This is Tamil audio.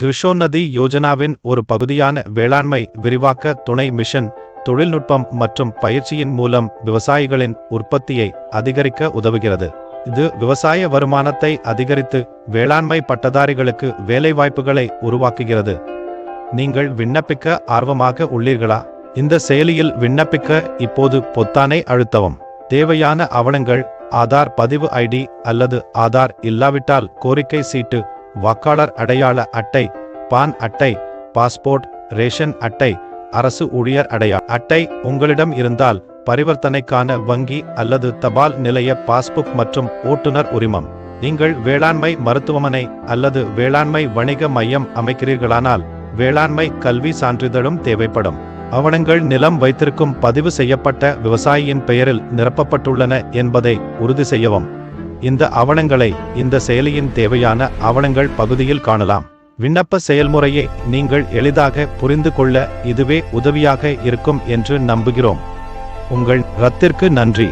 கிருஷோன்னதி யோஜனாவின் ஒரு பகுதியான வேளாண்மை விரிவாக்க துணை மிஷன் தொழில்நுட்பம் மற்றும் பயிற்சியின் மூலம் விவசாயிகளின் உற்பத்தியை அதிகரிக்க உதவுகிறது. இது விவசாய வருமானத்தை அதிகரித்து வேளாண்மை பட்டதாரிகளுக்கு வேலைவாய்ப்புகளை உருவாக்குகிறது. நீங்கள் விண்ணப்பிக்க ஆர்வமாக உள்ளீர்களா? இந்த செயலியில் விண்ணப்பிக்க இப்போது பொத்தானை அழுத்தவும். தேவையான ஆவணங்கள்: ஆதார் பதிவு ஐடி அல்லது ஆதார் இல்லாவிட்டால் கோரிக்கை சீட்டு, வாக்காளர் அடையாள அட்டை, பான் அட்டை, பாஸ்போர்ட், ரேஷன் அட்டை, அரசு ஊழியர் அடையாள அட்டை உங்களிடம் இருந்தால் பரிவர்த்தனைக்கான வங்கி அல்லது தபால் நிலைய பாஸ்புக் மற்றும் ஓட்டுநர் உரிமம். நீங்கள் வேளாண்மை மருத்துவமனை அல்லது வேளாண்மை வணிக மையம் அமைக்கிறீர்களானால் வேளாண்மை கல்வி சான்றிதழும் தேவைப்படும். ஆவணங்கள் நிலம் வைத்திருக்கும் பதிவு செய்யப்பட்ட விவசாயியின் பெயரில் நிரப்பப்பட்டுள்ளன என்பதை உறுதி செய்யவும். இந்த ஆவணங்களை இந்த செயலியின் தேவையான ஆவணங்கள் பகுதியில் காணலாம். விண்ணப்ப செயல்முறையை நீங்கள் எளிதாக புரிந்து கொள்ள இதுவே உதவியாக இருக்கும் என்று நம்புகிறோம். உங்கள் ரத்திற்கு நன்றி.